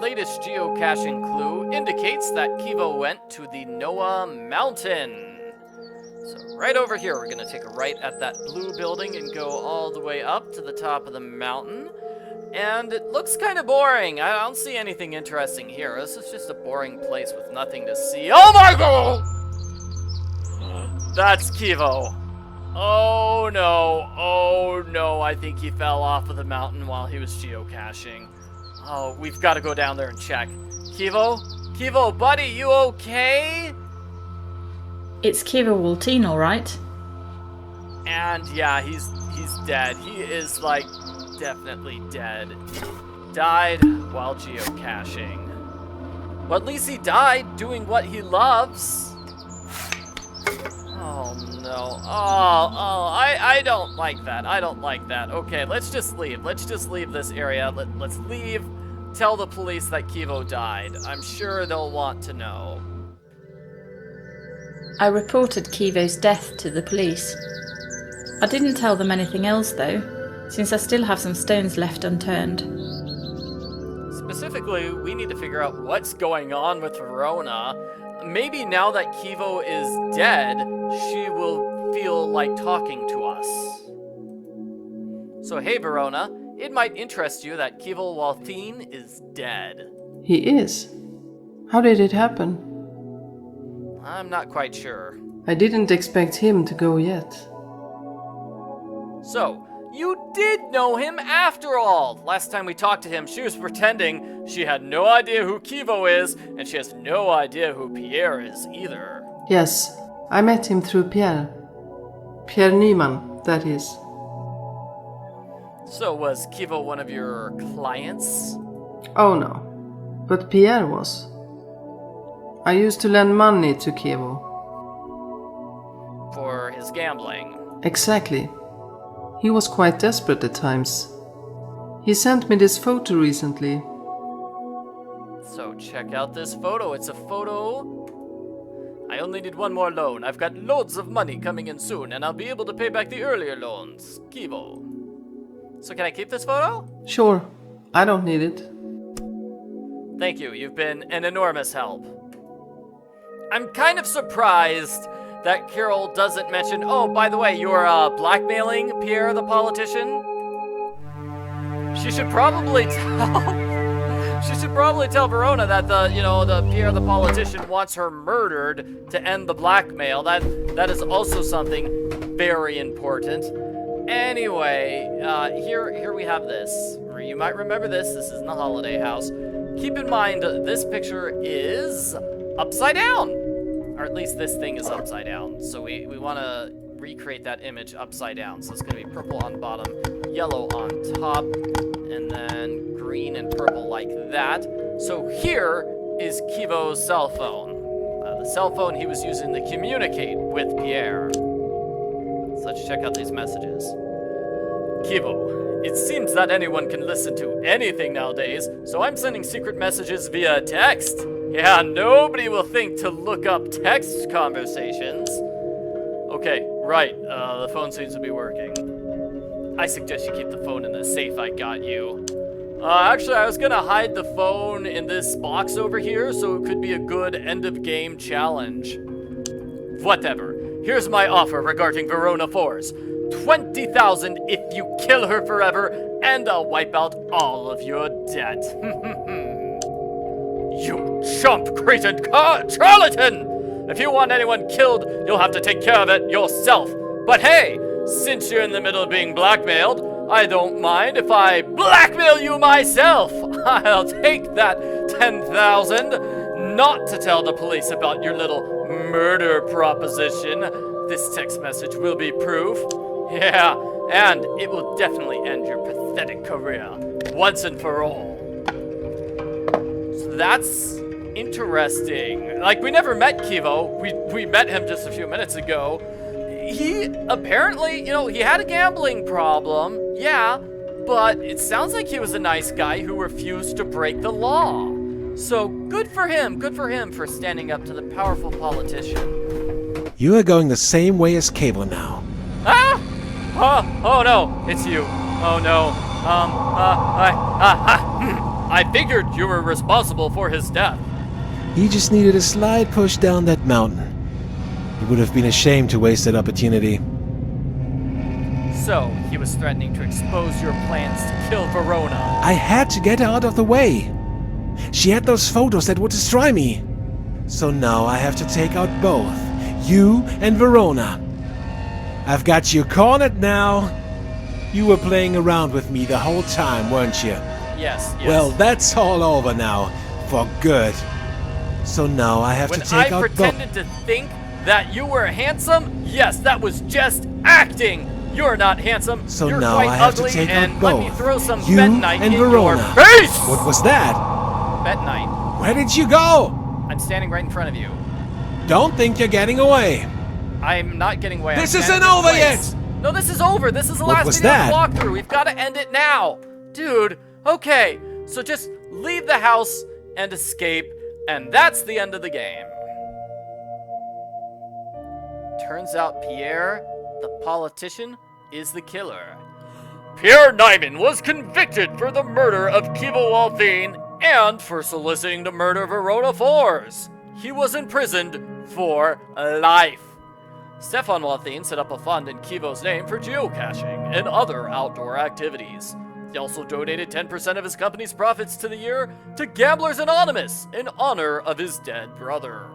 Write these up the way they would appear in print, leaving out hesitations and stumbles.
latest geocaching clue indicates that Kevo went to the Noah Mountain. So right over here, we're gonna take a right at that blue building and go all the way up to the top of the mountain. And it looks kind of boring. I don't see anything interesting here. This is just a boring place with nothing to see. Oh my god! That's Kevo. Oh no, I think he fell off of the mountain while he was geocaching. Oh, we've got to go down there and check. Kevo, buddy, you okay? It's Kevo Waltine, all right. And yeah, he's dead. He is, like, definitely dead. Died while geocaching. But at least he died doing what he loves. Oh no. I don't like that. I don't like that. Okay, let's just leave. Let's just leave this area. Let's leave. Tell the police that Kevo died. I'm sure they'll want to know. I reported Kevo's death to the police. I didn't tell them anything else though, since I still have some stones left unturned. Specifically, we need to figure out what's going on with Verona. Maybe now that Kevo is dead, she will feel like talking to us. So hey Verona, it might interest you that Kevo Waltine is dead. He is? How did it happen? I'm not quite sure. I didn't expect him to go yet. So, you did know him after all! Last time we talked to him, she was pretending she had no idea who Kevo is, and she has no idea who Pierre is either. Yes, I met him through Pierre. Pierre Niemann, that is. So was Kevo one of your clients? Oh no, but Pierre was. I used to lend money to Kevo. For his gambling? Exactly. He was quite desperate at times. He sent me this photo recently. So check out this photo. It's a photo. I only need one more loan. I've got loads of money coming in soon, and I'll be able to pay back the earlier loans. Kevo. So can I keep this photo? Sure. I don't need it. Thank you. You've been an enormous help. I'm kind of surprised that Carol doesn't mention, oh, by the way, you're blackmailing Pierre the politician? She should probably tell Verona that the Pierre the politician wants her murdered to end the blackmail. That is also something very important. Anyway, here we have this. You might remember this. This is in the holiday house. Keep in mind, this picture is upside down. Or at least this thing is upside down. So we want to recreate that image upside down. So it's going to be purple on bottom, yellow on top, and then green and purple like that. So here is Kevo's cell phone. The cell phone he was using to communicate with Pierre. So let's check out these messages. Kevo, it seems that anyone can listen to anything nowadays, so I'm sending secret messages via text. Yeah, nobody will think to look up text conversations. Okay, right, the phone seems to be working. I suggest you keep the phone in the safe I got you. Actually, I was gonna hide the phone in this box over here, so it could be a good end-of-game challenge. Whatever. Here's my offer regarding Verona 4s. 20,000 if you kill her forever, and I'll wipe out all of your debt. You chump-created charlatan! If you want anyone killed, you'll have to take care of it yourself. But hey, since you're in the middle of being blackmailed, I don't mind if I blackmail you myself. I'll take that 10,000, not to tell the police about your little murder proposition. This text message will be proof. Yeah, and it will definitely end your pathetic career, once and for all. So that's interesting. Like, we never met Kevo. We met him just a few minutes ago. He apparently, he had a gambling problem, yeah, but it sounds like he was a nice guy who refused to break the law. So good for him for standing up to the powerful politician. You are going the same way as Kevo now. Ah! Oh no, it's you. Oh no. I figured you were responsible for his death. He just needed a slight push down that mountain. He would have been ashamed to waste that opportunity. So, he was threatening to expose your plans to kill Verona. I had to get her out of the way. She had those photos that would destroy me. So now I have to take out both, you and Verona. I've got you cornered now. You were playing around with me the whole time, weren't you? Yes. Well, that's all over now, for good. So now I have to take out both. When I pretended to think that you were handsome, yes, that was just acting. You're not handsome. So You're now quite I have ugly, to take and out let me both. throw some You bentonite and in Verona. your face. What was that? Bentonite. Where did you go? I'm standing right in front of you. Don't think you're getting away. I'm not getting away. This I'm isn't standing in over place. yet. No, this is over. This is the What last was video that? of the walkthrough. We've got to end it now. Dude, okay. So just leave the house and escape, and that's the end of the game. Turns out Pierre, the politician, is the killer. Pierre Nyman was convicted for the murder of Kevo Walthine and for soliciting to murder Verona Force. He was imprisoned for life. Stefan Walthine set up a fund in Kevo's name for geocaching and other outdoor activities. He also donated 10% of his company's profits to the year to Gamblers Anonymous in honor of his dead brother.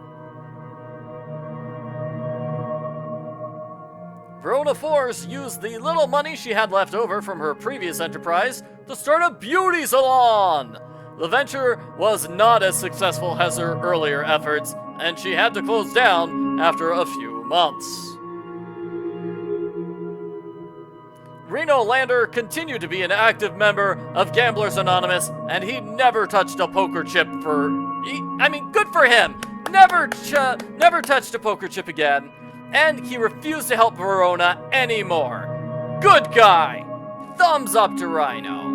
Verona Force used the little money she had left over from her previous enterprise to start a beauty salon. The venture was not as successful as her earlier efforts, and she had to close down after a few months. Reno Lander continued to be an active member of Gamblers Anonymous, and he never touched a poker chip good for him! Never touched a poker chip again. And he refused to help Verona anymore. Good guy! Thumbs up to Rhino.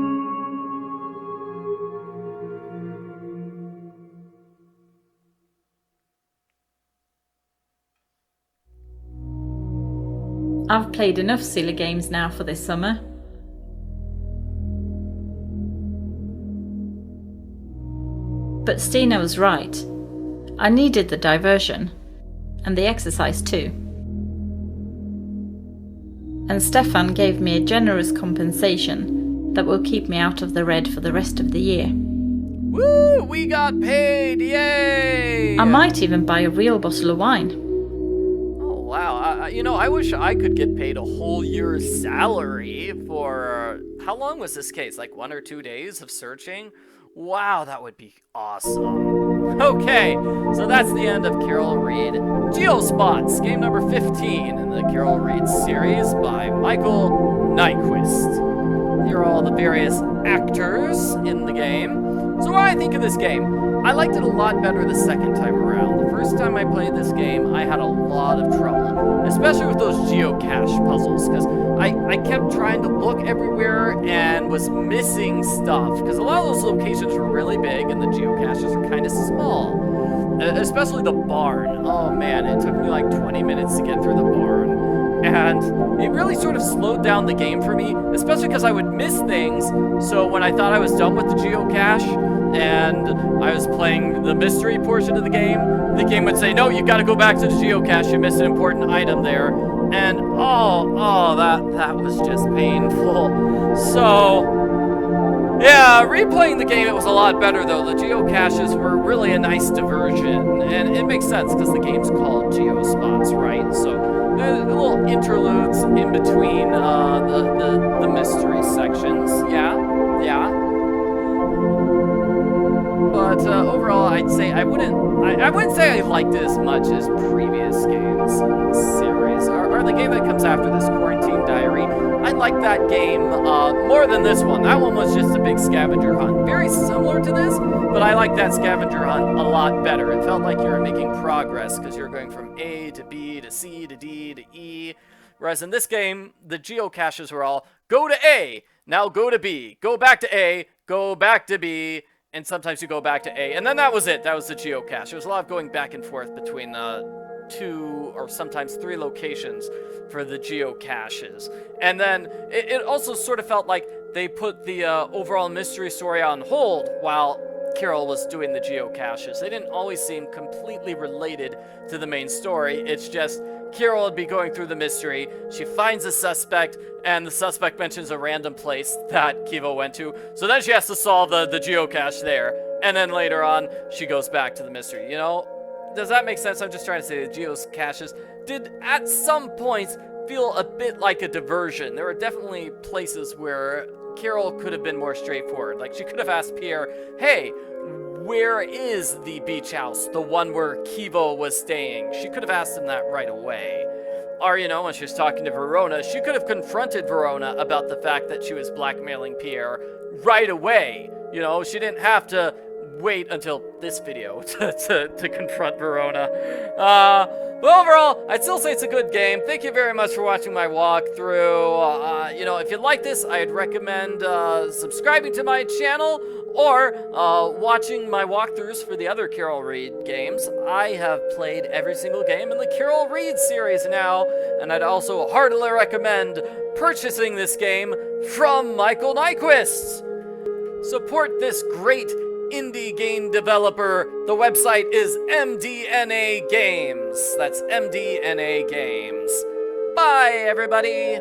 I've played enough silly games now for this summer. But Stina was right. I needed the diversion. And the exercise too. And Stefan gave me a generous compensation that will keep me out of the red for the rest of the year. Woo! We got paid! Yay! I might even buy a real bottle of wine. Oh, wow. I wish I could get paid a whole year's salary for... how long was this case? Like 1 or 2 days of searching? Wow, that would be awesome. Okay, so that's the end of Carol Reed Geospots, game number 15 in the Carol Reed series by Michael Nyquist. Here are all the various actors in the game. So what do I think of this game? I liked it a lot better the second time around. The first time I played this game, I had a lot of trouble, especially with those geocache puzzles, because I kept trying to look everywhere and was missing stuff, because a lot of those locations were really big and the geocaches are kind of small, especially the barn. Oh man, it took me like 20 minutes to get through the barn, and it really sort of slowed down the game for me, especially because I would miss things. So when I thought I was done with the geocache and I was playing the mystery portion of the game would say, no, you gotta go back to the geocache, you missed an important item there. And that was just painful. So, yeah, replaying the game, it was a lot better though. The geocaches were really a nice diversion. And it makes sense because the game's called Geospots, right? So, there's little interludes in between the mystery sections. Yeah. But overall, I'd say I wouldn't say I liked it as much as previous games in the series, or the game that comes after this, Quarantine Diary. I like that game more than this one. That one was just a big scavenger hunt, very similar to this, but I like that scavenger hunt a lot better. It felt like you were making progress because you're going from A to B to C to D to E. Whereas in this game, the geocaches were all go to A, now go to B, go back to A, go back to B. And sometimes you go back to A, and then that was it. That was the geocache. There was a lot of going back and forth between 2 or sometimes 3 locations for the geocaches. And then it also sort of felt like they put the overall mystery story on hold while Carol was doing the geocaches. They didn't always seem completely related to the main story. It's just Carol would be going through the mystery, she finds a suspect, and the suspect mentions a random place that Kevo went to, so then she has to solve the geocache there, and then later on, she goes back to the mystery, you know? Does that make sense? I'm just trying to say the geocaches did, at some points, feel a bit like a diversion. There were definitely places where Carol could have been more straightforward. Like, she could have asked Pierre, hey, where is the beach house? The one where Kevo was staying. She could have asked him that right away. Or, you know, when she was talking to Verona, she could have confronted Verona about the fact that she was blackmailing Pierre right away. You know, she didn't have to wait until this video to confront Verona. But overall, I'd still say it's a good game. Thank you very much for watching my walkthrough. You know, if you like this, I'd recommend subscribing to my channel or watching my walkthroughs for the other Carol Reed games. I have played every single game in the Carol Reed series now, and I'd also heartily recommend purchasing this game from Michael Nyquist. Support this great indie game developer. The website is MDNA Games. That's MDNA Games. Bye, everybody.